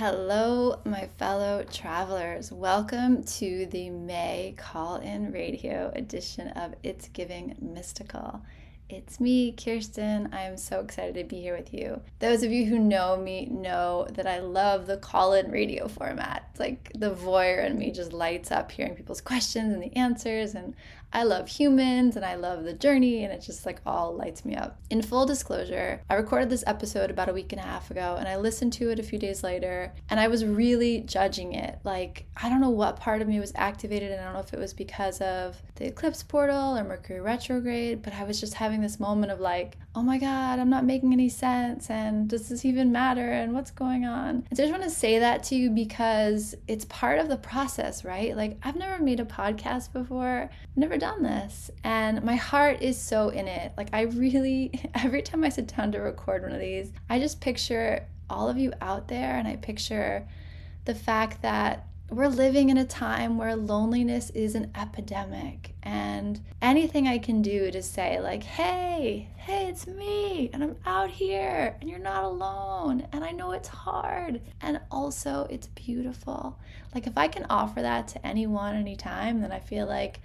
Hello, my fellow travelers. Welcome to the May call-in radio edition of It's Giving Mystical. It's me, Kirsten. I'm so excited to be here with you. Those of you who know me know that I love the call-in radio format. It's like the voyeur in me just lights up hearing people's questions and the answers, and I love humans and I love the journey, and it just like all lights me up. In full disclosure, I recorded this episode about a week and a half ago and I listened to it a few days later and I was really judging it. Like, I don't know what part of me was activated, and I don't know if it was because of the eclipse portal or Mercury retrograde, but I was just having this moment of like, oh my God, I'm not making any sense, and does this even matter, and what's going on? And so I just want to say that to you because it's part of the process, right? Like, I've never made a podcast before. I've never done this, and my heart is so in it. Like, I really, every time I sit down to record one of these, I just picture all of you out there, and I picture the fact that we're living in a time where loneliness is an epidemic, and anything I can do to say like, hey, it's me, and I'm out here, and you're not alone, and I know it's hard, and also it's beautiful. Like, if I can offer that to anyone anytime, then I feel like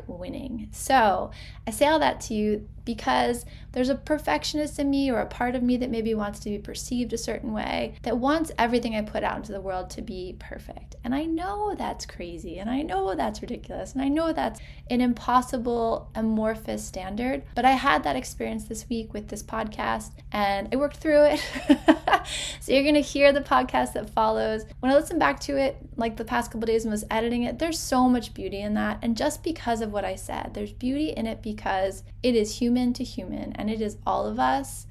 #winning. So I say all that to you because there's a perfectionist in me, or a part of me that maybe wants to be perceived a certain way, that wants everything I put out into the world to be perfect. And I know that's crazy, and I know that's ridiculous, and I know that's an impossible amorphous standard, but I had that experience this week with this podcast and I worked through it. So you're going to hear the podcast that follows. When I listen back to it, like the past couple days and was editing it, there's so much beauty in that. And just because of what I said, there's beauty in it because it is human to human, and it is all of us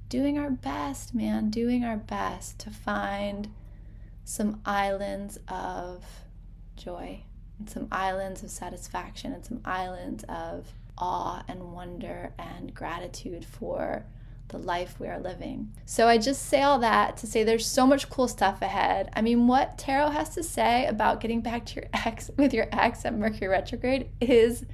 doing our best, man, doing our best to find some islands of joy, and some islands of satisfaction, and some islands of awe and wonder and gratitude for the life we are living. So I just say all that to say there's so much cool stuff ahead. I mean, what tarot has to say about getting back to your ex with your ex at Mercury retrograde is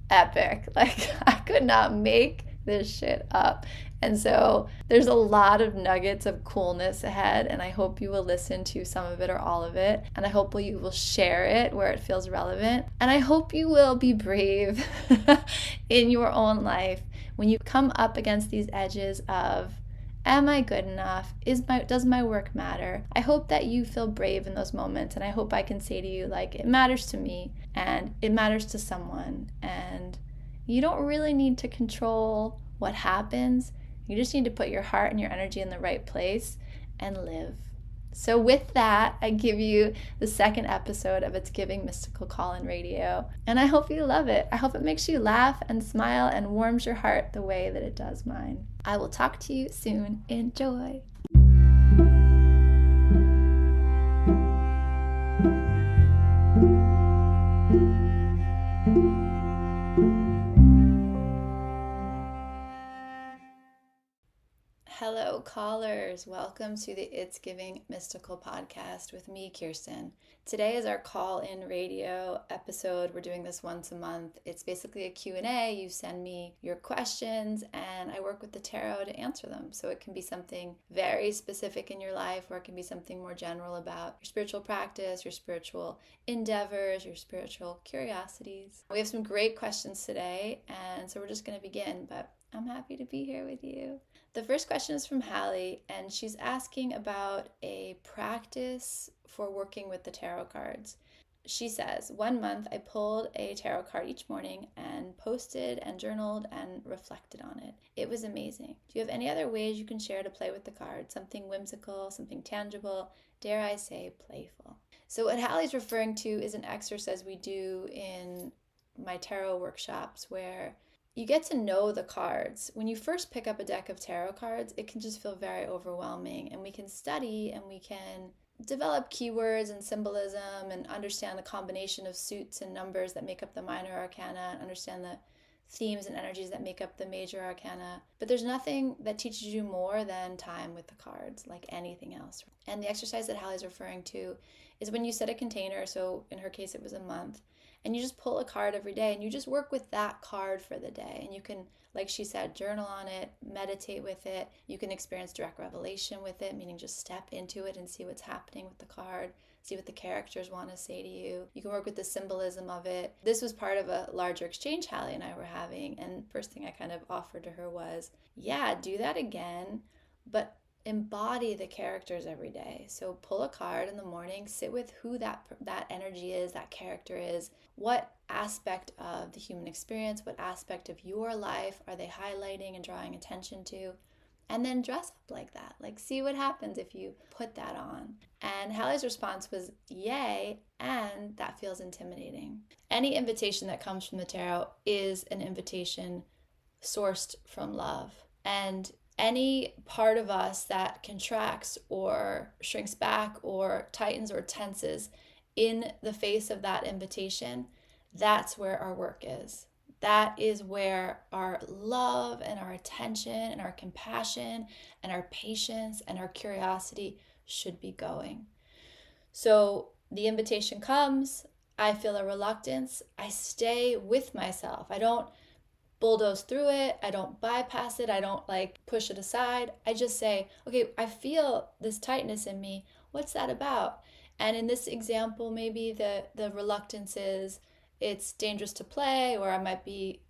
epic. Like, I could not make this shit up. And so there's a lot of nuggets of coolness ahead, and I hope you will listen to some of it or all of it, and I hope you will share it where it feels relevant, and I hope you will be brave in your own life when you come up against these edges of, am I good enough? Does my work matter? I hope that you feel brave in those moments, and I hope I can say to you, like, it matters to me, and it matters to someone, and you don't really need to control what happens. You just need to put your heart and your energy in the right place and live. So with that, I give you the second episode of It's Giving Mystical Call-in Radio, and I hope you love it. I hope it makes you laugh and smile and warms your heart the way that it does mine. I will talk to you soon. Enjoy. Hello, callers. Welcome to the It's Giving Mystical podcast with me, Kirsten. Today is our call-in radio episode. We're doing this once a month. It's basically a Q&A. You send me your questions, and I work with the tarot to answer them. So it can be something very specific in your life, or it can be something more general about your spiritual practice, your spiritual endeavors, your spiritual curiosities. We have some great questions today, and so we're just going to begin, but I'm happy to be here with you. The first question is from Hallie, and she's asking about a practice for working with the tarot cards. She says, 1 month I pulled a tarot card each morning and posted and journaled and reflected on it. It was amazing. Do you have any other ways you can share to play with the cards? Something whimsical, something tangible, dare I say playful? So what Hallie's referring to is an exercise we do in my tarot workshops where you get to know the cards. When you first pick up a deck of tarot cards, it can just feel very overwhelming, and we can study and we can develop keywords and symbolism and understand the combination of suits and numbers that make up the minor arcana, and understand the themes and energies that make up the major arcana. But there's nothing that teaches you more than time with the cards, like anything else. And the exercise that Hallie's referring to is when you set a container, so in her case it was a month, and you just pull a card every day and you just work with that card for the day. And you can, like she said, journal on it, meditate with it. You can experience direct revelation with it, meaning just step into it and see what's happening with the card, see what the characters want to say to you. You can work with the symbolism of it. This was part of a larger exchange Hallie and I were having, and first thing I kind of offered to her was, yeah, do that again, but embody the characters every day. So pull a card in the morning, sit with who that energy is, that character is, what aspect of the human experience, what aspect of your life are they highlighting and drawing attention to, and then dress up like that. Like, see what happens if you put that on. And Hallie's response was, yay, and that feels intimidating. Any invitation that comes from the tarot is an invitation sourced from love. And any part of us that contracts or shrinks back or tightens or tenses in the face of that invitation, that's where our work is. That is where our love and our attention and our compassion and our patience and our curiosity should be going. So the invitation comes, I feel a reluctance, I stay with myself. I don't bulldoze through it. I don't bypass it. I don't push it aside. I just say, okay, I feel this tightness in me. What's that about? And in this example, maybe the reluctance is it's dangerous to play, or I might be,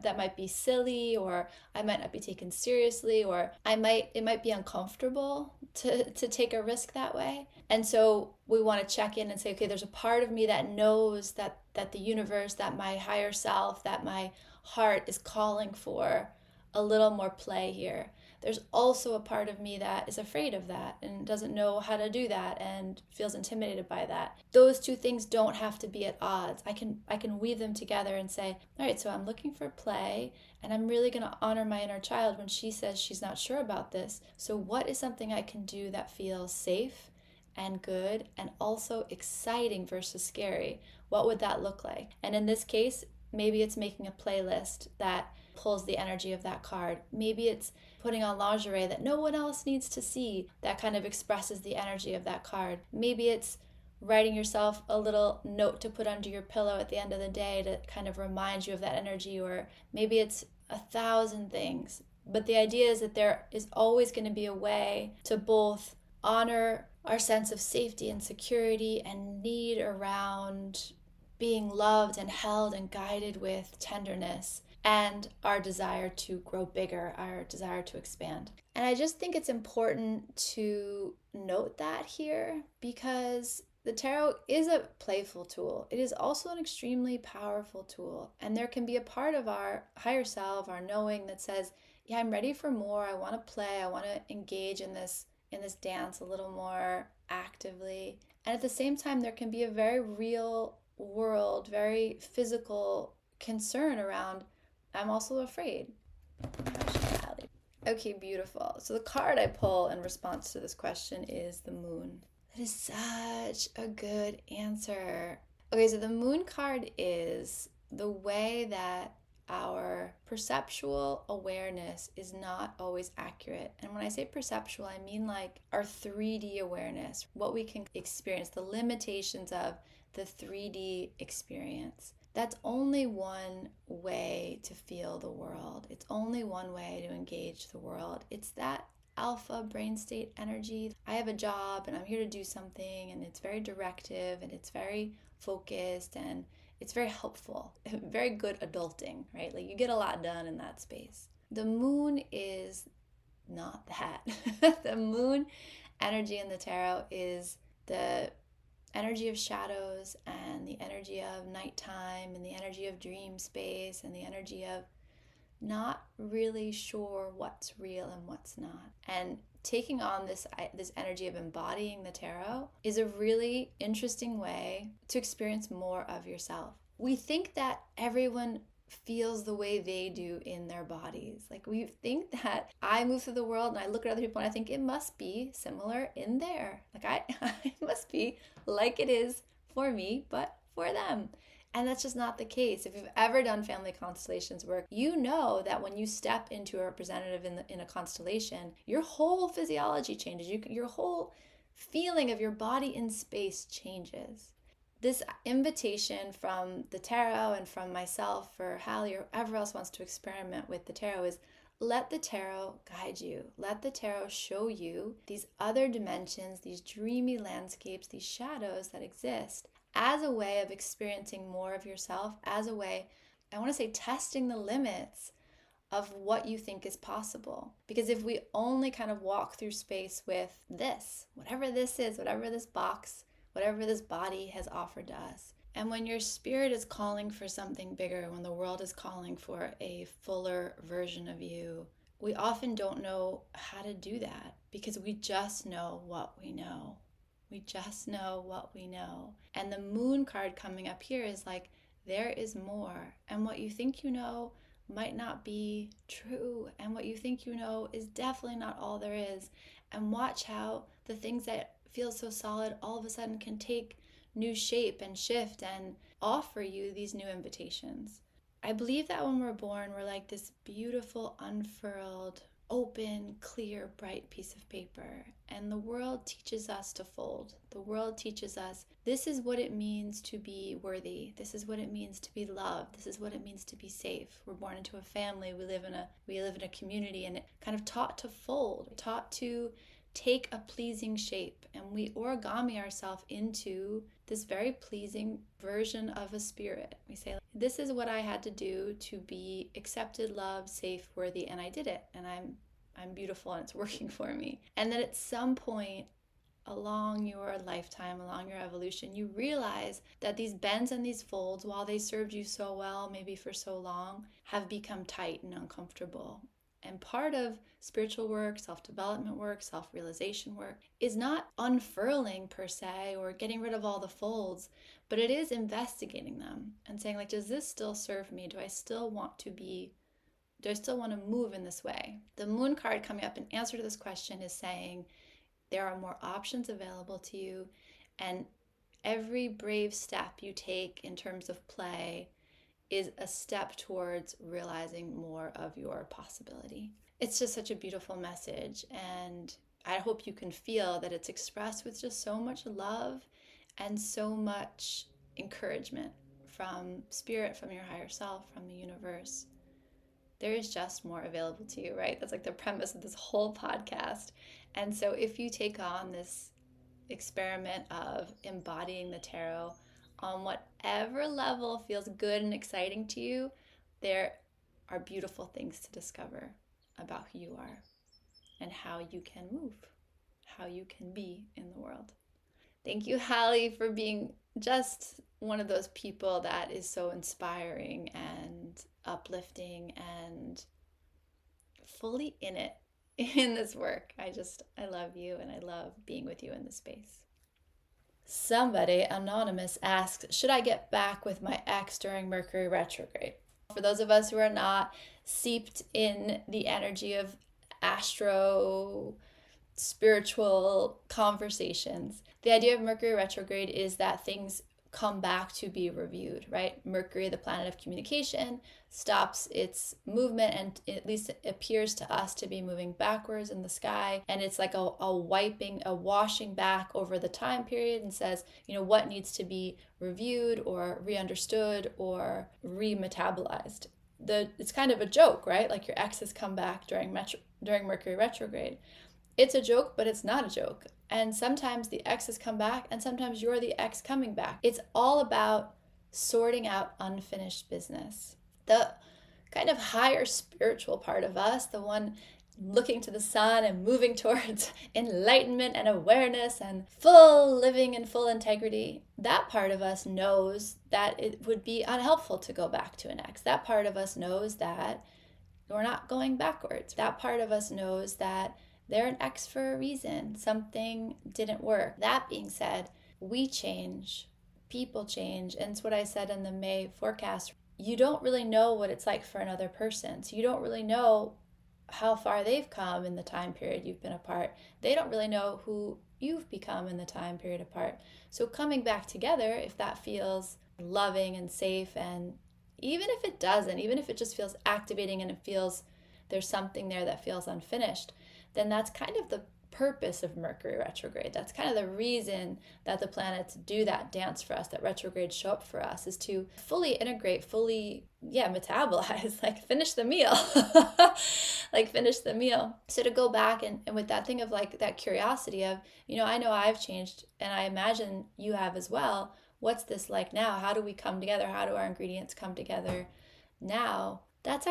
that might be silly, or I might not be taken seriously, or it might be uncomfortable to take a risk that way. And so we want to check in and say, okay, there's a part of me that knows that the universe, that my higher self, that my heart is calling for a little more play here. There's also a part of me that is afraid of that and doesn't know how to do that and feels intimidated by that. Those two things don't have to be at odds. I can weave them together and say, all right, so I'm looking for play, and I'm really going to honor my inner child when she says she's not sure about this. So what is something I can do that feels safe and good and also exciting versus scary? What would that look like? And in this case, maybe it's making a playlist that pulls the energy of that card. Maybe it's putting on lingerie that no one else needs to see that kind of expresses the energy of that card. Maybe it's writing yourself a little note to put under your pillow at the end of the day to kind of remind you of that energy, or maybe it's 1,000 things. But the idea is that there is always going to be a way to both honor our sense of safety and security and need around being loved and held and guided with tenderness, and our desire to grow bigger, our desire to expand. And I just think it's important to note that here, because the tarot is a playful tool. It is also an extremely powerful tool. And there can be a part of our higher self, our knowing, that says, yeah, I'm ready for more. I want to play. I want to engage in this dance a little more actively. And at the same time, there can be a very real world, very physical concern around, I'm also afraid. Okay, beautiful. So the card I pull in response to this question is the moon. That is such a good answer. Okay, so the moon card is the way that our perceptual awareness is not always accurate. And when I say perceptual, I mean like our 3D awareness, what we can experience, the limitations of the 3D experience. That's only one way to feel the world. It's only one way to engage the world. It's that alpha brain state energy. I have a job and I'm here to do something, and it's very directive and it's very focused and it's very helpful. Very good adulting, right? Like, you get a lot done in that space. The moon is not that. The moon energy in the tarot is the energy of shadows and the energy of nighttime and the energy of dream space and the energy of not really sure what's real and what's not. And taking on this energy of embodying the tarot is a really interesting way to experience more of yourself. We think that everyone feels the way they do in their bodies. Like, we think that I move through the world and I look at other people and I think it must be similar in there. Like, I must be like it is for me, but for them. And that's just not the case. If you've ever done family constellations work, you know that when you step into a representative in a constellation, your whole physiology changes. Your whole feeling of your body in space changes. This invitation from the tarot and from myself for Hallie or whoever else wants to experiment with the tarot is let the tarot guide you. Let the tarot show you these other dimensions, these dreamy landscapes, these shadows that exist as a way of experiencing more of yourself, as a way, I want to say, testing the limits of what you think is possible. Because if we only kind of walk through space with this, whatever this is, whatever this box, whatever this body has offered to us, and when your spirit is calling for something bigger, when the world is calling for a fuller version of you, we often don't know how to do that because we just know what we know. We just know what we know. And the moon card coming up here is like, there is more. And what you think you know might not be true. And what you think you know is definitely not all there is. And watch how the things that feel so solid all of a sudden can take new shape and shift and offer you these new invitations. I believe that when we're born, we're like this beautiful, unfurled, open, clear, bright piece of paper. And the world teaches us to fold. The world teaches us this is what it means to be worthy. This is what it means to be loved. This is what it means to be safe. We're born into a family. We live in a community, and it kind of taught to fold, taught to take a pleasing shape, and we origami ourselves into this very pleasing version of a spirit. We say, this is what I had to do to be accepted, loved, safe, worthy, and I did it, and I'm beautiful and it's working for me. And then at some point along your lifetime, along your evolution, you realize that these bends and these folds, while they served you so well, maybe for so long, have become tight and uncomfortable. And part of spiritual work, self-development work, self-realization work is not unfurling per se or getting rid of all the folds, but it is investigating them and saying, like, does this still serve me? Do I still want to move in this way? The moon card coming up in answer to this question is saying there are more options available to you, and every brave step you take in terms of play is a step towards realizing more of your possibility. It's just such a beautiful message, and I hope you can feel that it's expressed with just so much love and so much encouragement from spirit, from your higher self, from the universe. There is just more available to you, right? That's like the premise of this whole podcast. And so if you take on this experiment of embodying the tarot on whatever level feels good and exciting to you, there are beautiful things to discover about who you are and how you can move, how you can be in the world. Thank you, Hallie, for being just one of those people that is so inspiring and uplifting and fully in it in this work. I love you, and I love being with you in this space. Somebody, anonymous, asks, should I get back with my ex during Mercury retrograde? For those of us who are not seeped in the energy of astro spiritual conversations, the idea of Mercury retrograde is that things come back to be reviewed, right? Mercury, the planet of communication, stops its movement, and at least it appears to us to be moving backwards in the sky. And it's like a washing back over the time period, and says, what needs to be reviewed or re-understood or re-metabolized. It's kind of a joke, right? Like your ex has come back during Mercury retrograde. It's a joke, but it's not a joke. And sometimes the exes come back, and sometimes you're the ex coming back. It's all about sorting out unfinished business. The kind of higher spiritual part of us, the one looking to the sun and moving towards enlightenment and awareness and full living and full integrity, that part of us knows that it would be unhelpful to go back to an ex. That part of us knows that we're not going backwards. That part of us knows that they're an ex for a reason. Something didn't work. That being said, we change, people change, and it's what I said in the May forecast. You don't really know what it's like for another person. So you don't really know how far they've come in the time period you've been apart. They don't really know who you've become in the time period apart. So coming back together, if that feels loving and safe. And even if it doesn't, even if it just feels activating and it feels there's something there that feels unfinished, then that's kind of the purpose of Mercury retrograde. That's kind of the reason that the planets do that dance for us, that retrogrades show up for us, is to fully integrate, fully, metabolize, like finish the meal, like finish the meal. So to go back and with that thing of like that curiosity of, I know I've changed and I imagine you have as well. What's this like now? How do we come together? How do our ingredients come together now? That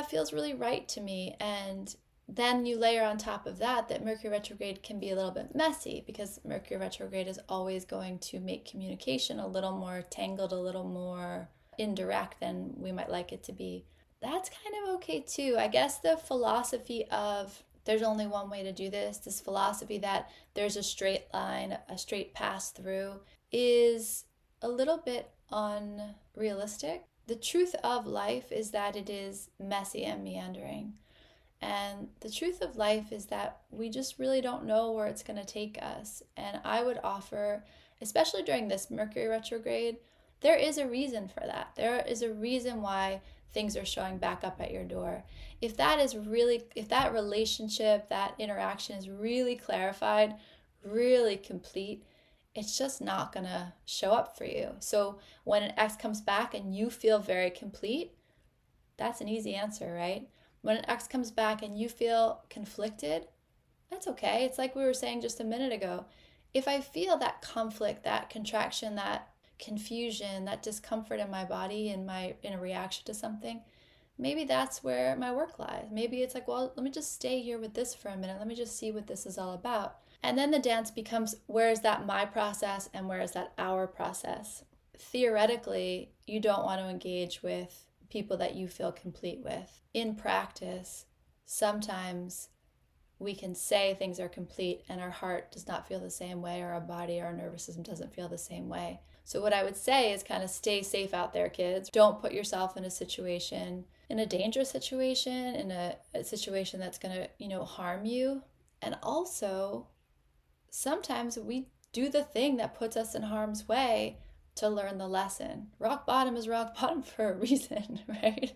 feels really right to me. And then you layer on top of that Mercury retrograde can be a little bit messy, because Mercury retrograde is always going to make communication a little more tangled, a little more indirect than we might like it to be. That's kind of okay too. I guess the philosophy of there's only one way to do this philosophy that there's a straight line, a straight pass through, is a little bit unrealistic. The truth of life is that it is messy and meandering. And the truth of life is that we just really don't know where it's going to take us. And I would offer, especially during this Mercury retrograde, there is a reason for that. There is a reason why things are showing back up at your door. If that relationship, that interaction is really clarified, really complete, it's just not going to show up for you. So when an ex comes back and you feel very complete, that's an easy answer, right? When an ex comes back and you feel conflicted, that's okay. It's like we were saying just a minute ago. If I feel that conflict, that contraction, that confusion, that discomfort in my body, in a reaction to something, maybe that's where my work lies. Maybe it's like, well, let me just stay here with this for a minute. Let me just see what this is all about. And then the dance becomes, where is that my process and where is that our process? Theoretically, you don't want to engage with people that you feel complete with. In practice, sometimes we can say things are complete and our heart does not feel the same way, or our body or our nervous system doesn't feel the same way. So what I would say is kind of stay safe out there, kids. Don't put yourself in a situation, in a dangerous situation, in a situation that's going to, harm you. And also, sometimes we do the thing that puts us in harm's way to learn the lesson. Rock bottom is rock bottom for a reason, right?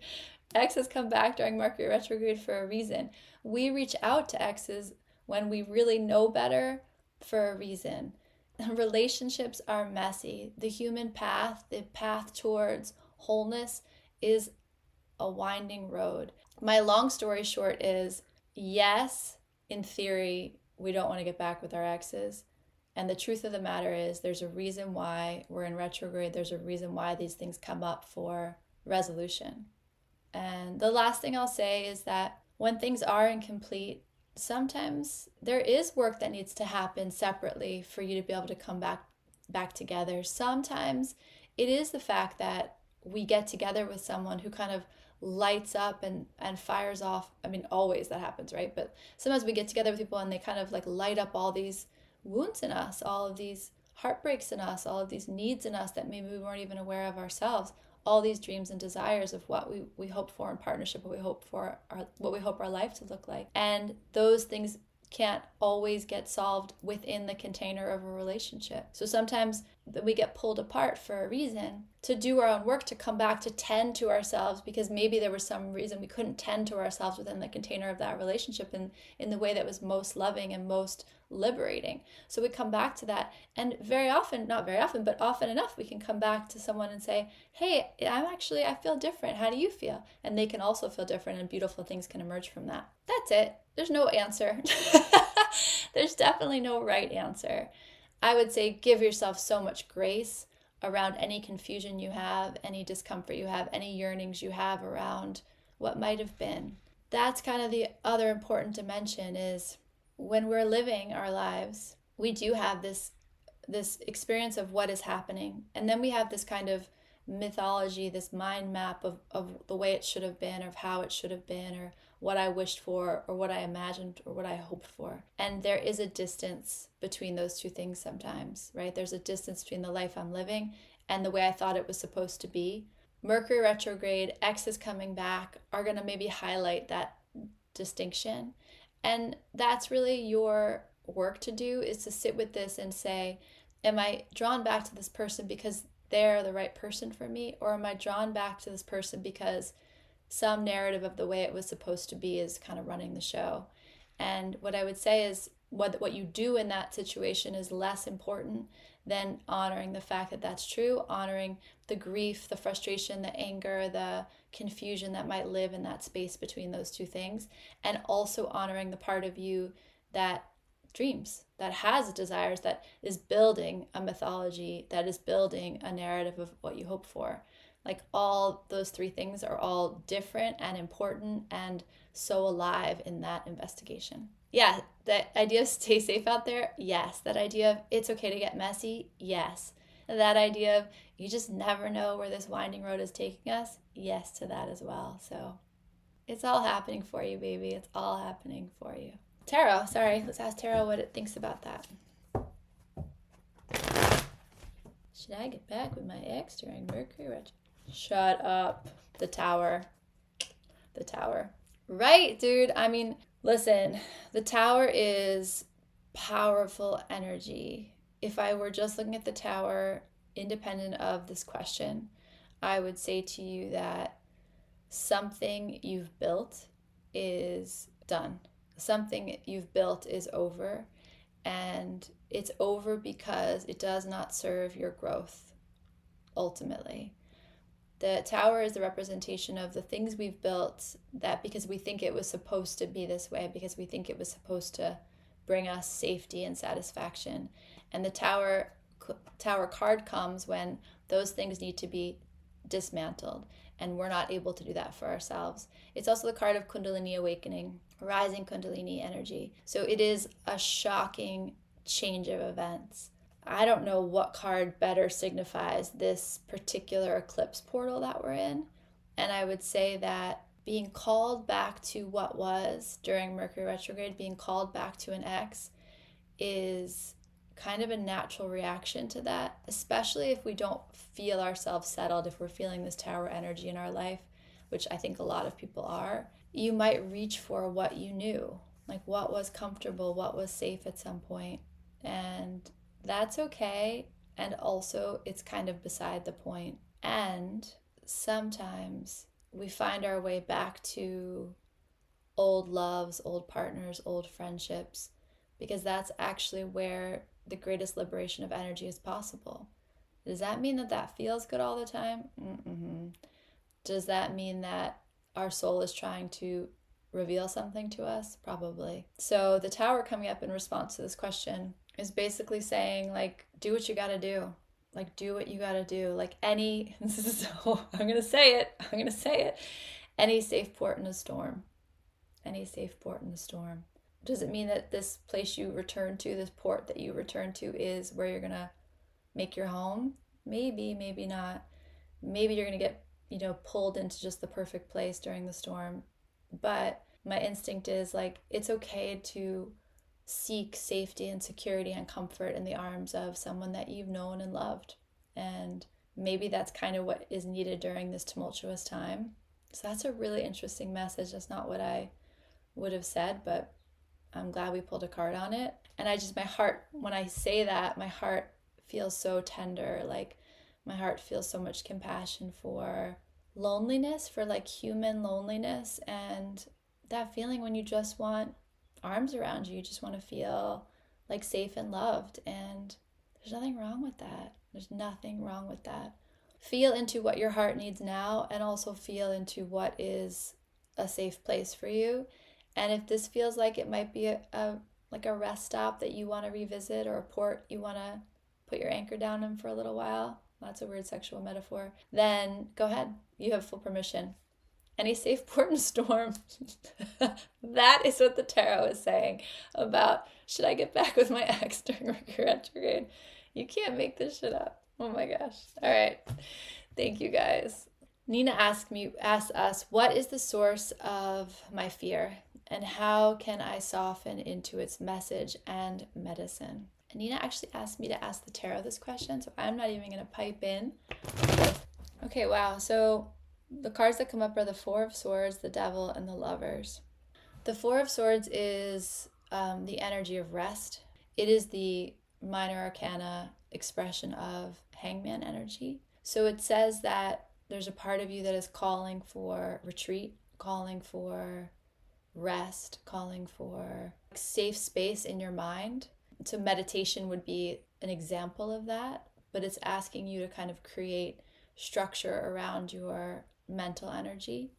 Exes come back during Mercury retrograde for a reason. We reach out to exes when we really know better for a reason. Relationships are messy. The human path, the path towards wholeness, is a winding road. My long story short is, yes, in theory, we don't want to get back with our exes. And the truth of the matter is, there's a reason why we're in retrograde. There's a reason why these things come up for resolution. And the last thing I'll say is that when things are incomplete, sometimes there is work that needs to happen separately for you to be able to come back together. Sometimes it is the fact that we get together with someone who kind of lights up and fires off. I mean, always that happens, right? But sometimes we get together with people and they kind of like light up all these wounds in us, all of these heartbreaks in us, all of these needs in us that maybe we weren't even aware of ourselves, all these dreams and desires of what we hope for in partnership, what we hope our life to look like. And those things can't always get solved within the container of a relationship. So sometimes we get pulled apart for a reason, to do our own work, to come back, to tend to ourselves, because maybe there was some reason we couldn't tend to ourselves within the container of that relationship in the way that was most loving and most liberating. So we come back to that, and very often, not very often, but often enough, we can come back to someone and say, hey, I feel different. How do you feel? And they can also feel different, and beautiful things can emerge from that. That's it. There's no answer. There's definitely no right answer. I would say give yourself so much grace around any confusion you have, any discomfort you have, any yearnings you have around what might have been. That's kind of the other important dimension, is when we're living our lives, we do have this experience of what is happening. And then we have this kind of mythology, this mind map of the way it should have been, or of how it should have been, or what I wished for, or what I imagined, or what I hoped for. And there is a distance between those two things sometimes, right? There's a distance between the life I'm living and the way I thought it was supposed to be. Mercury retrograde, exes coming back are going to maybe highlight that distinction. And that's really your work to do, is to sit with this and say, am I drawn back to this person because they're the right person for me? Or am I drawn back to this person because some narrative of the way it was supposed to be is kind of running the show? And what I would say is what you do in that situation is less important than honoring the fact that that's true, honoring the grief, the frustration, the anger, the confusion that might live in that space between those two things, and also honoring the part of you that dreams, that has desires, that is building a mythology, that is building a narrative of what you hope for. Like, all those three things are all different and important and so alive in that investigation. Yeah, that idea of stay safe out there, yes. That idea of it's okay to get messy, yes. That idea of you just never know where this winding road is taking us, yes to that as well. So it's all happening for you, baby. It's all happening for you. Tarot, sorry, let's ask Tarot what it thinks about that. Should I get back with my ex during Mercury retrograde? Shut up. The Tower. The Tower. Right, dude. I mean, listen, the Tower is powerful energy. If I were just looking at the Tower, independent of this question, I would say to you that something you've built is done. Something you've built is over, and it's over because it does not serve your growth ultimately. The Tower is the representation of the things we've built that because we think it was supposed to be this way, because we think it was supposed to bring us safety and satisfaction. And the Tower card comes when those things need to be dismantled, and we're not able to do that for ourselves. It's also the card of Kundalini awakening, rising Kundalini energy. So it is a shocking change of events. I don't know what card better signifies this particular eclipse portal that we're in. And I would say that being called back to what was during Mercury retrograde, being called back to an ex, is kind of a natural reaction to that, especially if we don't feel ourselves settled, if we're feeling this Tower energy in our life, which I think a lot of people are. You might reach for what you knew, like what was comfortable, what was safe at some point. And that's okay. And also, it's kind of beside the point. And sometimes we find our way back to old loves, old partners, old friendships, because that's actually where the greatest liberation of energy is possible. Does that mean that that feels good all the time? Does that mean that our soul is trying to reveal something to us? Probably. So the Tower coming up in response to this question is basically saying, like, do what you gotta do. Like, do what you gotta do. Like, I'm gonna say it. Any safe port in a storm. Any safe port in a storm. Does it mean that this place you return to, this port that you return to, is where you're gonna make your home? Maybe, maybe not. Maybe you're gonna get, pulled into just the perfect place during the storm. But my instinct is, like, it's okay to seek safety and security and comfort in the arms of someone that you've known and loved. And maybe that's kind of what is needed during this tumultuous time. So that's a really interesting message. That's not what I would have said, but I'm glad we pulled a card on it. And my heart, when I say that, my heart feels so tender. Like, my heart feels so much compassion for loneliness, for like human loneliness, and that feeling when you just want arms around you, you just want to feel like safe and loved. And there's nothing wrong with that. There's nothing wrong with that. Feel into what your heart needs now, and also feel into what is a safe place for you. And if this feels like it might be a rest stop that you want to revisit, or a port you want to put your anchor down in for a little while, that's a weird sexual metaphor, then go ahead. You have full permission. Any safe port in a storm. That is what the Tarot is saying about, should I get back with my ex during Mercury retrograde? You can't make this shit up. Oh my gosh. All right. Thank you, guys. Nina asked us, what is the source of my fear, and how can I soften into its message and medicine? And Nina actually asked me to ask the Tarot this question, so I'm not even going to pipe in. Okay, wow. So the cards that come up are the Four of Swords, the Devil, and the Lovers. The Four of Swords is the energy of rest. It is the minor arcana expression of hangman energy. So it says that there's a part of you that is calling for retreat, calling for rest, calling for safe space in your mind. So meditation would be an example of that, but it's asking you to kind of create structure around your mental energy.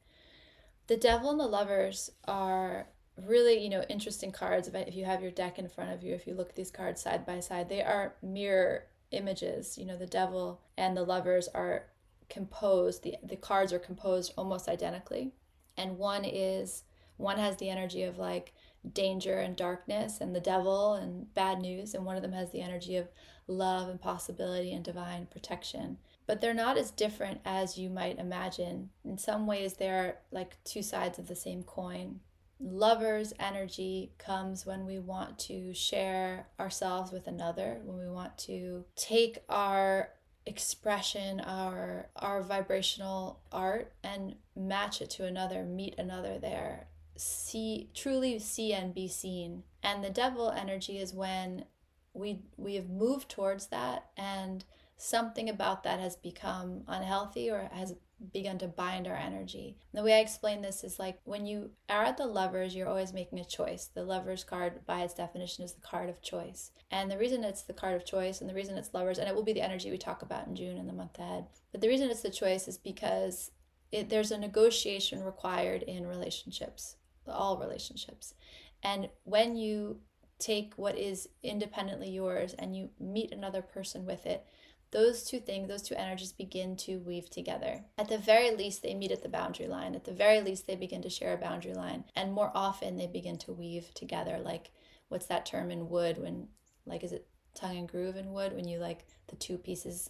The Devil and the Lovers are really, interesting cards. If you have your deck in front of you, if you look at these cards side by side, they are mirror images. The Devil and the Lovers are composed, the cards are composed almost identically. And one has the energy of like danger and darkness and the devil and bad news, and one of them has the energy of love and possibility and divine protection. But they're not as different as you might imagine. In some ways, they're like two sides of the same coin. Lover's energy comes when we want to share ourselves with another, when we want to take our expression, our vibrational art, and match it to another, meet another there, truly see and be seen. And the devil energy is when we have moved towards that, and something about that has become unhealthy or has begun to bind our energy. And the way I explain this is like when you are at the Lovers, you're always making a choice. The Lovers card, by its definition, is the card of choice. And the reason it's the card of choice, and the reason it's Lovers, and it will be the energy we talk about in June and the month ahead, but the reason it's the choice is because there's a negotiation required in relationships, all relationships. And when you take what is independently yours and you meet another person with it, those two energies begin to weave together. At the very least, they meet at the boundary line. At the very least, they begin to share a boundary line. And more often, they begin to weave together. Like, what's that term in wood when, like, is it tongue and groove in wood? When you, like, the two pieces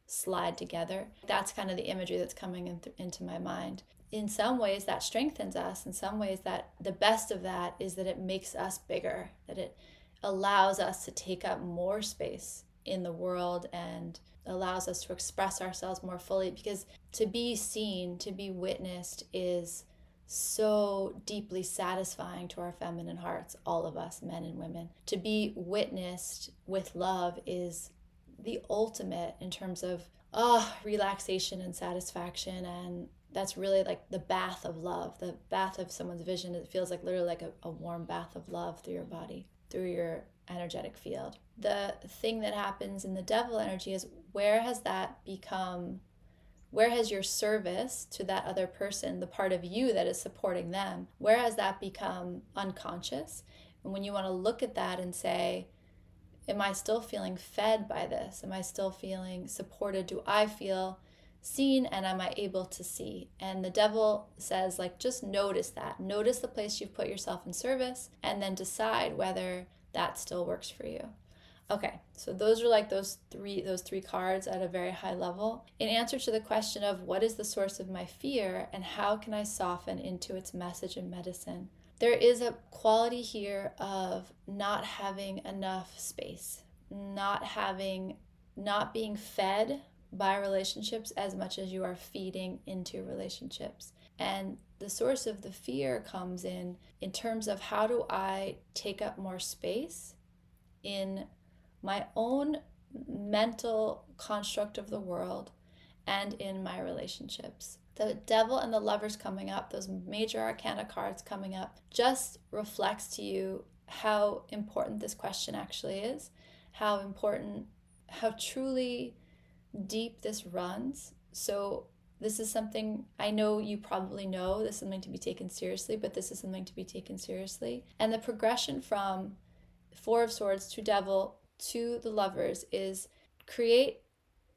slide together. That's kind of the imagery that's coming into my mind. In some ways, that strengthens us. In some ways, that the best of that is that it makes us bigger, that it allows us to take up more space in the world and allows us to express ourselves more fully, because to be seen, to be witnessed is so deeply satisfying to our feminine hearts, all of us, men and women. To be witnessed with love is the ultimate in terms of relaxation and satisfaction, and that's really like the bath of love, the bath of someone's vision. It feels like literally like a warm bath of love through your body, through your energetic field. The thing that happens in the devil energy is where has your service to that other person, the part of you that is supporting them, where has that become unconscious? And when you want to look at that and say, am I still feeling fed by this? Am I still feeling supported? Do I feel seen, and am I able to see? And the devil says, like, just notice that. Notice the place you've put yourself in service, and then decide whether that still works for you. Okay, so those are like those three cards at a very high level. In answer to the question of what is the source of my fear and how can I soften into its message and medicine, there is a quality here of not having enough space, not being fed by relationships as much as you are feeding into relationships. And the source of the fear comes in terms of how do I take up more space in my own mental construct of the world and in my relationships. The devil and the lovers coming up, those major arcana cards coming up, just reflects to you how important this question actually is, how truly deep this runs. So this is something I know you probably know, this is something to be taken seriously, but this is something to be taken seriously. And the progression from Four of Swords to Devil to the Lovers is create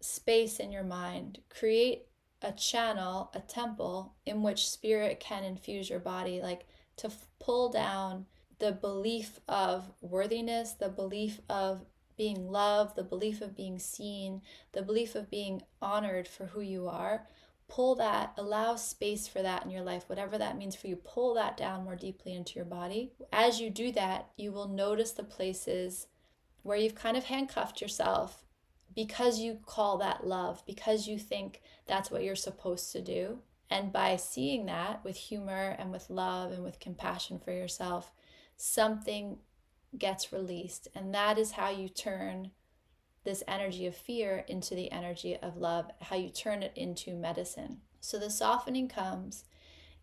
space in your mind, create a channel, a temple in which spirit can infuse your body, like to pull down the belief of worthiness, the belief of being loved, the belief of being seen, the belief of being honored for who you are. Pull that, allow space for that in your life, whatever that means for you. Pull that down more deeply into your body. As you do that, you will notice the places where you've kind of handcuffed yourself because you call that love, because you think that's what you're supposed to do. And by seeing that with humor and with love and with compassion for yourself, something gets released. And that is how you turn this energy of fear into the energy of love, how you turn it into medicine. So the softening comes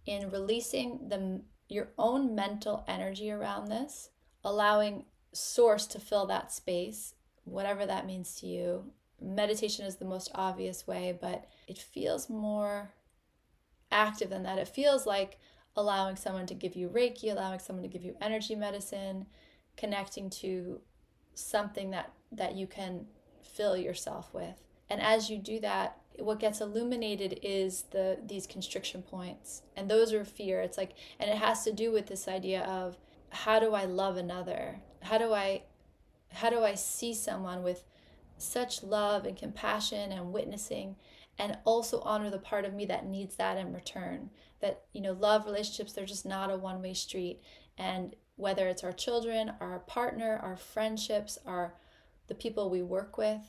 in releasing your own mental energy around this, allowing source to fill that space, whatever that means to you. Meditation is the most obvious way, but it feels more active than that. It feels like allowing someone to give you Reiki, allowing someone to give you energy medicine, connecting to something that you can fill yourself with. And as you do that, what gets illuminated is these constriction points, and those are fear. It's like, and it has to do with this idea of, how do I love another? How do I see someone with such love and compassion and witnessing, and also honor the part of me that needs that in return? That, love relationships, they're just not a one-way street. And whether it's our children, our partner, our friendships, the people we work with,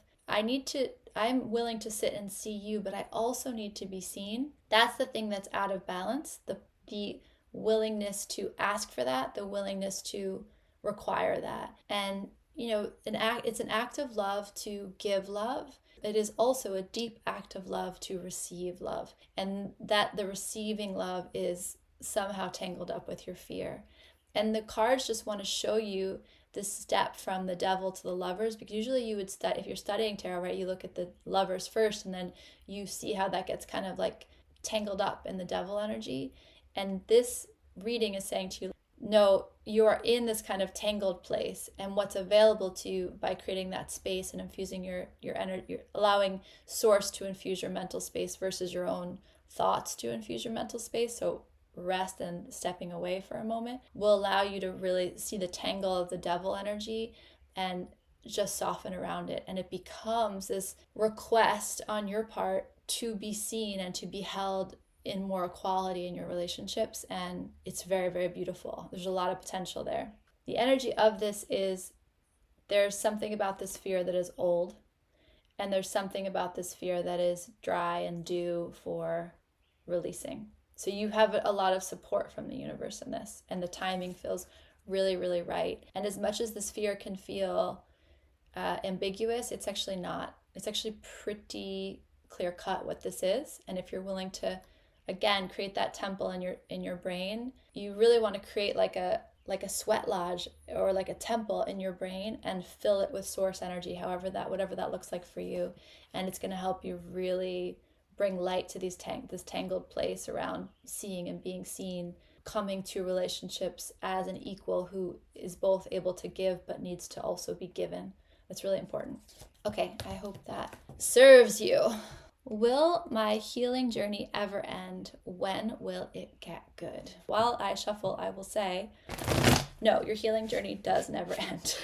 I'm willing to sit and see you, but I also need to be seen. That's the thing that's out of balance. The willingness to ask for that, the willingness to require that. And it's an act of love to give love. It is also a deep act of love to receive love. And that the receiving love is somehow tangled up with your fear. And the cards just want to show you this step from the devil to the lovers, because usually you would if you're studying tarot, right, you look at the lovers first, and then you see how that gets kind of like tangled up in the devil energy. And this reading is saying to you, no, you are in this kind of tangled place, and what's available to you by creating that space and infusing your energy, you're allowing source to infuse your mental space versus your own thoughts to infuse your mental space. So rest and stepping away for a moment will allow you to really see the tangle of the devil energy and just soften around it. And it becomes this request on your part to be seen and to be held in more equality in your relationships. And it's very, very beautiful. There's a lot of potential there. The energy of this is, there's something about this fear that is old, and there's something about this fear that is dry and due for releasing. So you have a lot of support from the universe in this, and the timing feels really, really right. And as much as this fear can feel ambiguous, it's actually not. It's actually pretty clear cut what this is. And if you're willing to, again, create that temple in your brain, you really want to create like a sweat lodge or like a temple in your brain and fill it with source energy, whatever that looks like for you. And it's going to help you really bring light to this tangled place around seeing and being seen, coming to relationships as an equal who is both able to give but needs to also be given. That's really important. Okay, I hope that serves you. Will my healing journey ever end? When will it get good? While I shuffle, I will say, no, your healing journey does never end.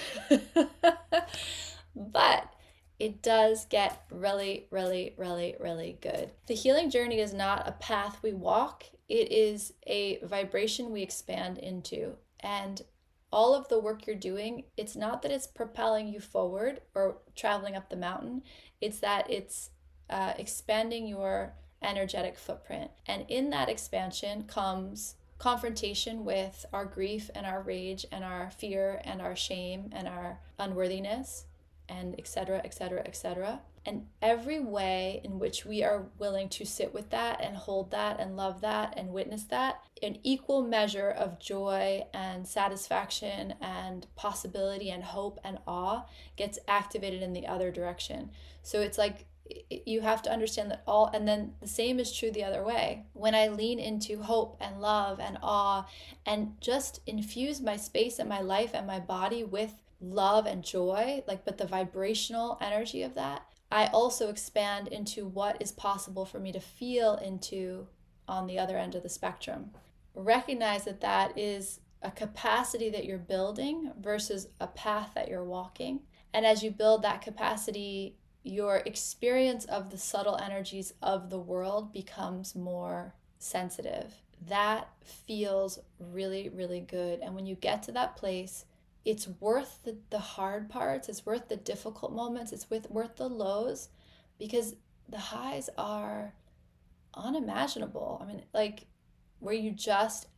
But it does get really, really, really, really good. The healing journey is not a path we walk. It is a vibration we expand into. And all of the work you're doing, it's not that it's propelling you forward or traveling up the mountain. It's that it's expanding your energetic footprint. And in that expansion comes confrontation with our grief and our rage and our fear and our shame and our unworthiness, and etc., etc., etc. And every way in which we are willing to sit with that and hold that and love that and witness that, an equal measure of joy and satisfaction and possibility and hope and awe gets activated in the other direction. So it's like, you have to understand that and then the same is true the other way. When I lean into hope and love and awe and just infuse my space and my life and my body with love and joy, but the vibrational energy of that, I also expand into what is possible for me to feel into on the other end of the spectrum. Recognize that is a capacity that you're building versus a path that you're walking. And as you build that capacity, your experience of the subtle energies of the world becomes more sensitive. That feels really, really good. And when you get to that place, it's worth the hard parts, it's worth the difficult moments, it's worth the lows, because the highs are unimaginable. I mean, where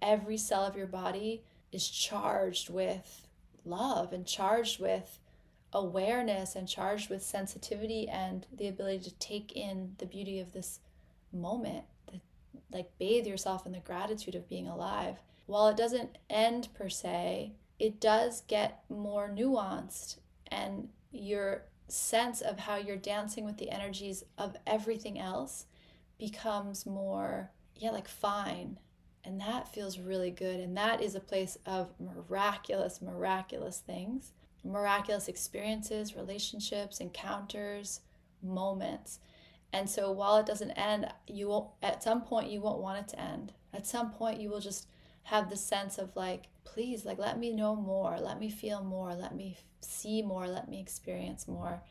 every cell of your body is charged with love and charged with awareness and charged with sensitivity and the ability to take in the beauty of this moment, like bathe yourself in the gratitude of being alive. While it doesn't end per se, it does get more nuanced, and your sense of how you're dancing with the energies of everything else becomes more, like fine. And that feels really good. And that is a place of miraculous things, miraculous experiences, relationships, encounters, moments. And so while it doesn't end, at some point you won't want it to end. At some point you will just have the sense of like, please, like, let me know more, let me feel more, let me see more, let me experience more.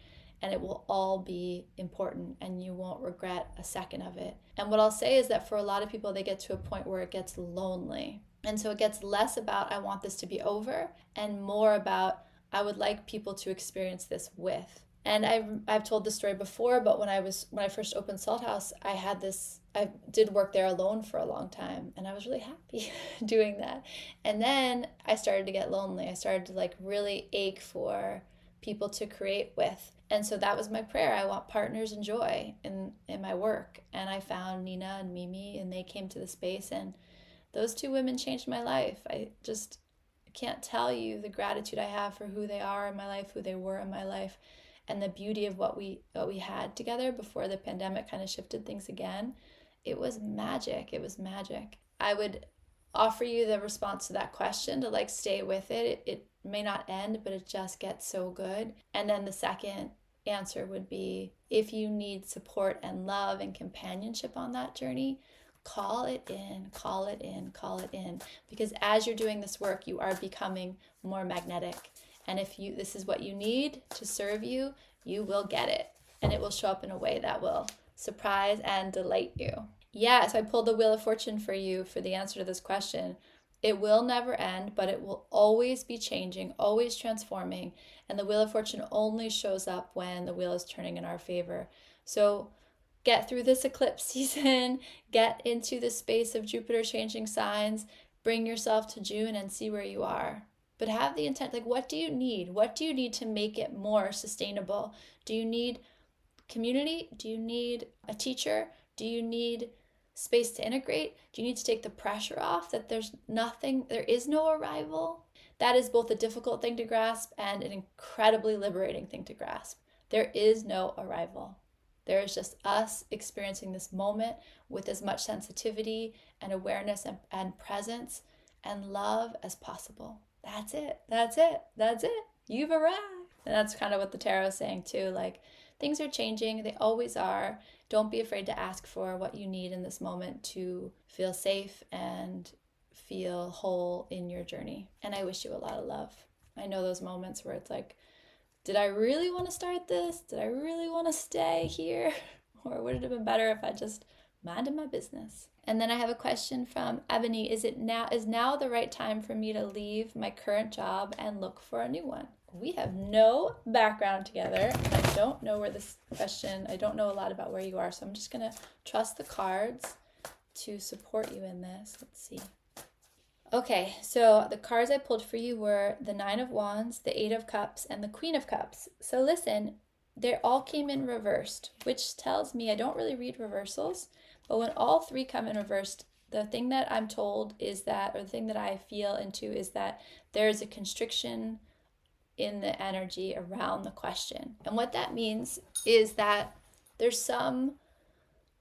And it will all be important, and you won't regret a second of it. And what I'll say is that for a lot of people, they get to a point where it gets lonely. And so it gets less about, I want this to be over, and more about, I would like people to experience this with. And I've told this story before, but when I first opened Salt House, I did work there alone for a long time, and I was really happy doing that. And then I started to get lonely. I started to like really ache for people to create with. And so that was my prayer. I want partners in joy in my work. And I found Nina and Mimi, and they came to the space, and those two women changed my life. I just can't tell you the gratitude I have for who they are in my life, who they were in my life, and the beauty of what we had together before the pandemic kind of shifted things again. It was magic. It was magic. I would offer you the response to that question to like stay with it. It may not end, but it just gets so good. And then the second answer would be, if you need support and love and companionship on that journey, call it in, call it in, call it in. Because as you're doing this work, you are becoming more magnetic. And if this is what you need to serve you, you will get it. And it will show up in a way that will surprise and delight you. Yeah, so I pulled the Wheel of Fortune for you for the answer to this question. It will never end, but it will always be changing, always transforming. And the Wheel of Fortune only shows up when the wheel is turning in our favor. So get through this eclipse season, get into the space of Jupiter changing signs, bring yourself to June and see where you are. But have the intent, like, what do you need? What do you need to make it more sustainable? Do you need community? Do you need a teacher? Do you need space to integrate? Do you need to take the pressure off that there is no arrival? That is both a difficult thing to grasp and an incredibly liberating thing to grasp. There is no arrival. There is just us experiencing this moment with as much sensitivity and awareness and presence and love as possible. That's it. That's it. That's it. You've arrived. And that's kind of what the tarot is saying too. Like, things are changing. They always are. Don't be afraid to ask for what you need in this moment to feel safe and feel whole in your journey. And I wish you a lot of love. I know those moments where it's like, did I really want to start this? Did I really want to stay here? Or would it have been better if I just minded my business? And then I have a question from Ebony. Is now the right time for me to leave my current job and look for a new one? We have no background together. I don't know I don't know a lot about where you are, so I'm just going to trust the cards to support you in this. Let's see. Okay, so the cards I pulled for you were the Nine of Wands, the Eight of Cups, and the Queen of Cups. So listen, they all came in reversed, which tells me I don't really read reversals, but when all three come in reversed, the thing that I'm told is that, or the thing that I feel into is that there is a constriction in the energy around the question. And what that means is that there's some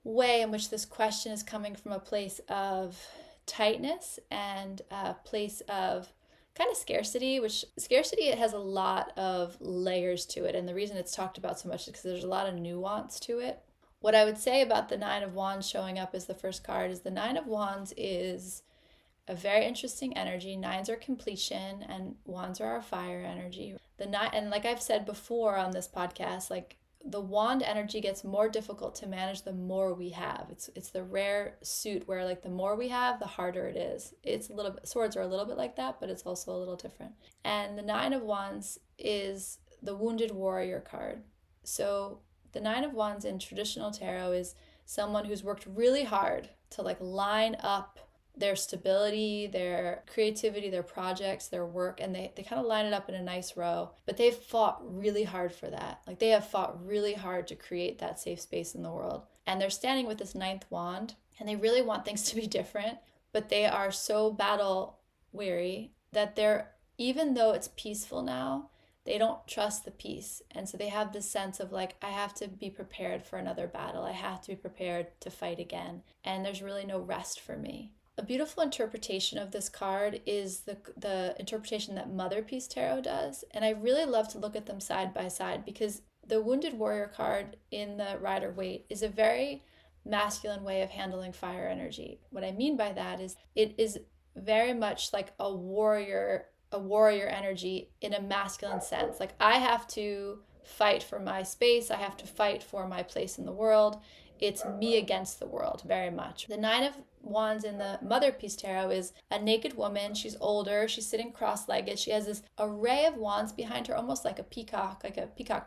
way in which this question is coming from a place of tightness and a place of kind of scarcity, which scarcity, it has a lot of layers to it. And the reason it's talked about so much is because there's a lot of nuance to it. What I would say about the Nine of Wands showing up as the first card is the Nine of Wands is a very interesting energy. Nines are completion and wands are our fire energy. And like I've said before on this podcast, like the wand energy gets more difficult to manage the more we have. It's the rare suit where like the more we have, the harder it is. It's a little bit, swords are a little bit like that, but it's also a little different. And the Nine of Wands is the wounded warrior card. So the Nine of Wands in traditional tarot is someone who's worked really hard to like line up their stability, their creativity, their projects, their work, and they kind of line it up in a nice row. But they've fought really hard for that. Like they have fought really hard to create that safe space in the world. And they're standing with this ninth wand, and they really want things to be different, but they are so battle weary that they're, even though it's peaceful now, they don't trust the peace. And so they have this sense of like, I have to be prepared for another battle. I have to be prepared to fight again. And there's really no rest for me. A beautiful interpretation of this card is the interpretation that Mother Peace Tarot does. And I really love to look at them side by side because the Wounded Warrior card in the Rider-Waite is a very masculine way of handling fire energy. What I mean by that is it is very much like a warrior energy in a masculine sense. Like I have to fight for my space. I have to fight for my place in the world. It's me against the world, very much. The Nine of Wands in the Mother Peace Tarot is a naked woman. She's older. She's sitting cross-legged. She has this array of wands behind her, almost like a peacock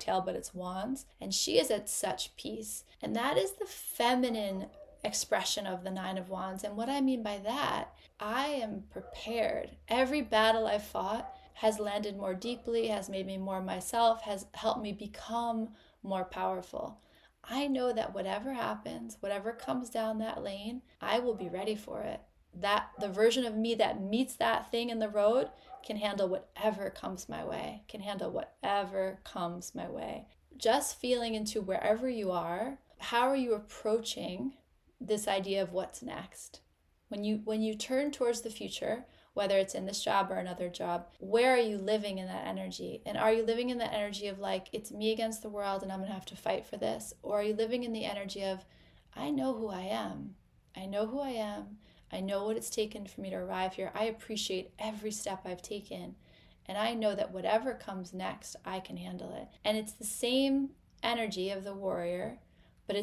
tail, but it's wands. And she is at such peace. And that is the feminine expression of the Nine of Wands. And what I mean by that, I am prepared. Every battle I've fought has landed more deeply, has made me more myself, has helped me become more powerful. I know that whatever happens, whatever comes down that lane, I will be ready for it. That the version of me that meets that thing in the road can handle whatever comes my way, Just feeling into wherever you are, how are you approaching this idea of what's next? When you turn towards the future, whether it's in this job or another job, where are you living in that energy? And are you living in that energy of like, it's me against the world and I'm gonna have to fight for this? Or are you living in the energy of, I know who I am. I know what it's taken for me to arrive here. I appreciate every step I've taken. And I know that whatever comes next, I can handle it. And it's the same energy of the warrior, but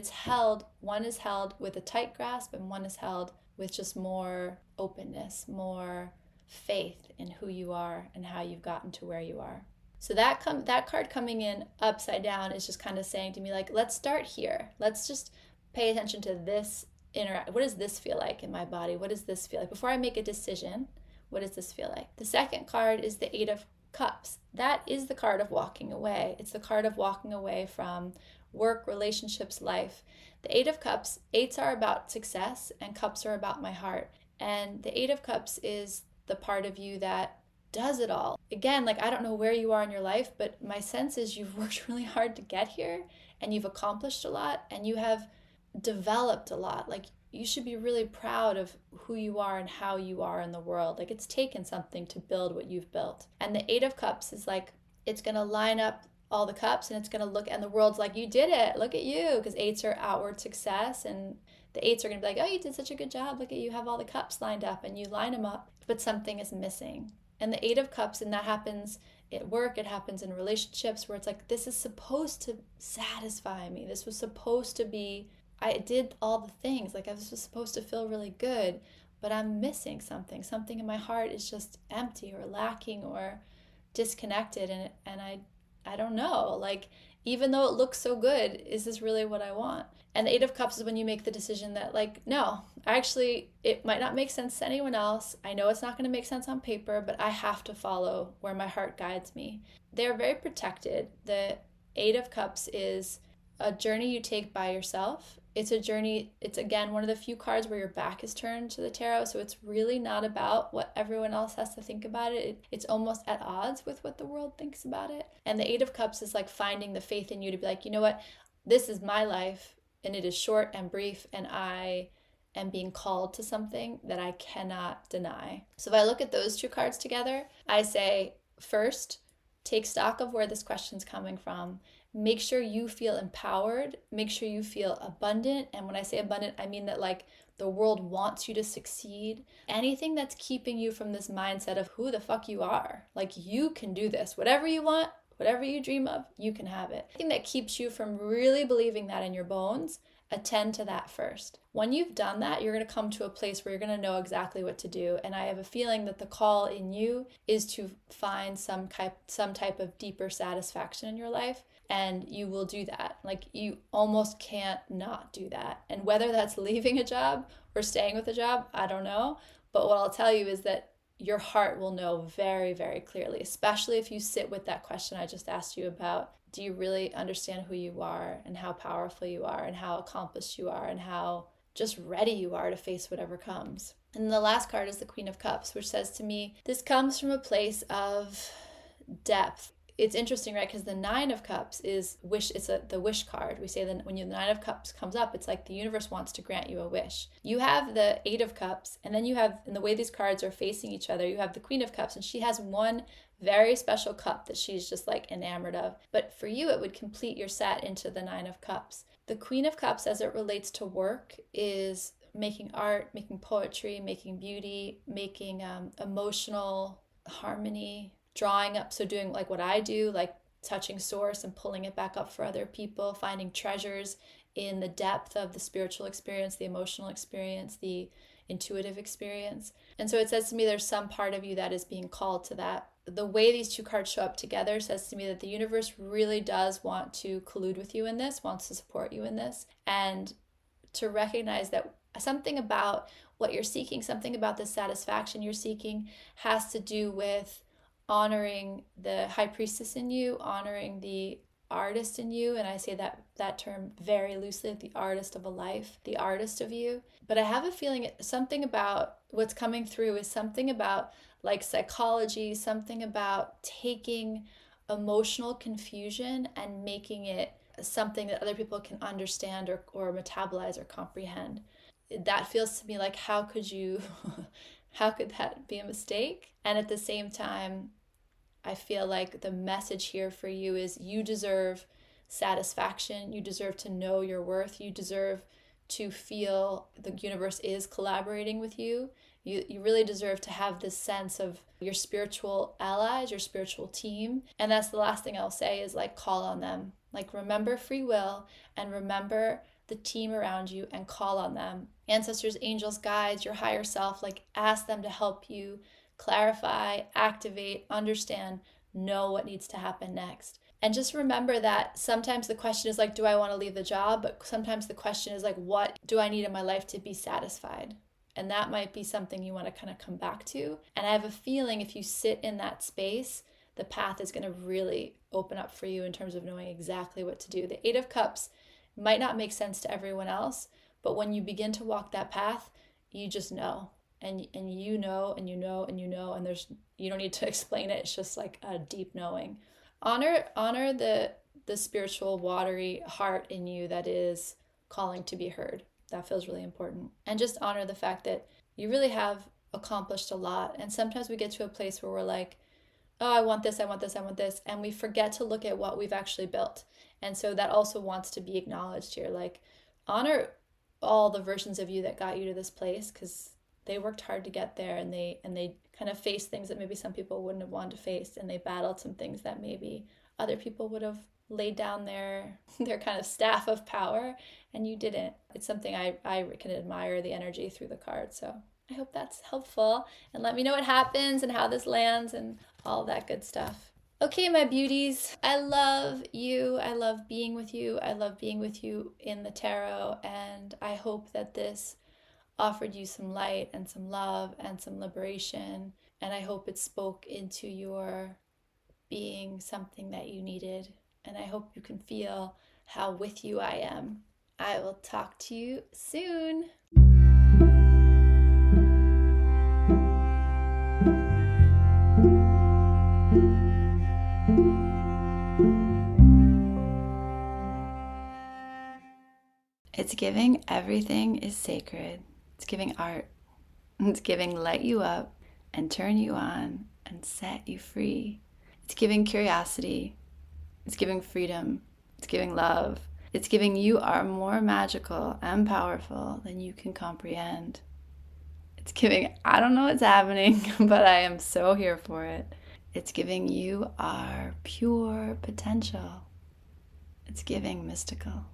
one is held with a tight grasp and one is held with just more openness, more faith in who you are and how you've gotten to where you are. So that card coming in upside down is just kind of saying to me, like, let's start here. Let's just pay attention to this what does this feel like in my body? What does this feel like? Before I make a decision, what does this feel like? The second card is the Eight of Cups. That is the card of walking away. It's the card of walking away from work, relationships, life. The Eight of Cups, eights are about success and cups are about my heart. And the Eight of Cups is the part of you that does it all. Again, like I don't know where you are in your life, but my sense is you've worked really hard to get here and you've accomplished a lot and you have developed a lot. Like you should be really proud of who you are and how you are in the world. Like it's taken something to build what you've built. And the Eight of Cups is like, it's going to line up all the cups and it's going to look, and the world's like, you did it, look at you, because eights are outward success, and the eights are going to be like, oh, you did such a good job, look at you, have all the cups lined up, and you line them up, but something is missing. And the Eight of Cups, and that happens at work, it happens in relationships where it's like, this is supposed to satisfy me, this was supposed to be, I did all the things, like I was supposed to feel really good, but I'm missing something in my heart is just empty or lacking or disconnected, and I don't know, like, even though it looks so good, is this really what I want? And the Eight of Cups is when you make the decision that, like, no, actually, it might not make sense to anyone else. I know it's not going to make sense on paper, but I have to follow where my heart guides me. They're very protected. The Eight of Cups is a journey you take by yourself. It's a journey, it's again one of the few cards where your back is turned to the tarot, so it's really not about what everyone else has to think about it. It's almost at odds with what the world thinks about it. And the Eight of Cups is like finding the faith in you to be like, you know what, this is my life, and it is short and brief, and I am being called to something that I cannot deny. So if I look at those two cards together, I say, first, take stock of where this question's coming from. Make sure you feel empowered. Make sure you feel abundant. And when I say abundant, I mean that like the world wants you to succeed. Anything that's keeping you from this mindset of who the fuck you are, like you can do this. Whatever you want, whatever you dream of, you can have it. Anything that keeps you from really believing that in your bones, attend to that first. When you've done that, you're going to come to a place where you're going to know exactly what to do. And I have a feeling that the call in you is to find some type of deeper satisfaction in your life. And you will do that. Like, you almost can't not do that. And whether that's leaving a job or staying with a job, I don't know. But what I'll tell you is that your heart will know very, very clearly, especially if you sit with that question I just asked you about. Do you really understand who you are and how powerful you are and how accomplished you are and how just ready you are to face whatever comes? And the last card is the Queen of Cups, which says to me, this comes from a place of depth. It's interesting, right? Because the Nine of Cups is wish. It's the wish card. We say that when the Nine of Cups comes up, it's like the universe wants to grant you a wish. You have the Eight of Cups, and then you have, in the way these cards are facing each other, you have the Queen of Cups, and she has one very special cup that she's just like enamored of. But for you, it would complete your set into the Nine of Cups. The Queen of Cups, as it relates to work, is making art, making poetry, making beauty, making emotional harmony, drawing up, so doing like what I do, like touching source and pulling it back up for other people, finding treasures in the depth of the spiritual experience, the emotional experience, the intuitive experience. And so it says to me there's some part of you that is being called to that. The way these two cards show up together says to me that the universe really does want to collude with you in this, wants to support you in this, and to recognize that something about what you're seeking, something about the satisfaction you're seeking has to do with honoring the high priestess in you, honoring the artist in you. And I say that term very loosely, the artist of a life, the artist of you. But I have a feeling something about what's coming through is something about like psychology, something about taking emotional confusion and making it something that other people can understand or metabolize or comprehend. That feels to me like, how could that be a mistake? And at the same time, I feel like the message here for you is you deserve satisfaction. You deserve to know your worth. You deserve to feel the universe is collaborating with you. You really deserve to have this sense of your spiritual allies, your spiritual team. And that's the last thing I'll say is like, call on them. Like, remember free will and remember the team around you and call on them. Ancestors, angels, guides, your higher self, like ask them to help you clarify, activate, understand, know what needs to happen next. And just remember that sometimes the question is like, do I want to leave the job? But sometimes the question is like, what do I need in my life to be satisfied? And that might be something you want to kind of come back to. And I have a feeling if you sit in that space, the path is going to really open up for you in terms of knowing exactly what to do. The Eight of Cups might not make sense to everyone else, but when you begin to walk that path, you just know. And you know, and you know, and you know, and you don't need to explain it. It's just like a deep knowing. Honor the spiritual, watery heart in you that is calling to be heard. That feels really important. And just honor the fact that you really have accomplished a lot. And sometimes we get to a place where we're like, oh, I want this, I want this, I want this. And we forget to look at what we've actually built. And so that also wants to be acknowledged here. Like, honor all the versions of you that got you to this place, because they worked hard to get there, and they kind of faced things that maybe some people wouldn't have wanted to face, and they battled some things that maybe other people would have laid down their kind of staff of power, and you didn't. It's something I can admire the energy through the card. So I hope that's helpful, and let me know what happens and how this lands and all that good stuff. Okay, my beauties, I love you. I love being with you. I love being with you in the tarot, and I hope that this offered you some light and some love and some liberation. And I hope it spoke into your being something that you needed. And I hope you can feel how with you I am. I will talk to you soon. It's giving everything is sacred. It's giving art. It's giving light you up and turn you on and set you free. It's giving curiosity. It's giving freedom. It's giving love. It's giving you are more magical and powerful than you can comprehend. It's giving, I don't know what's happening, but I am so here for it. It's giving you are pure potential. It's giving mystical.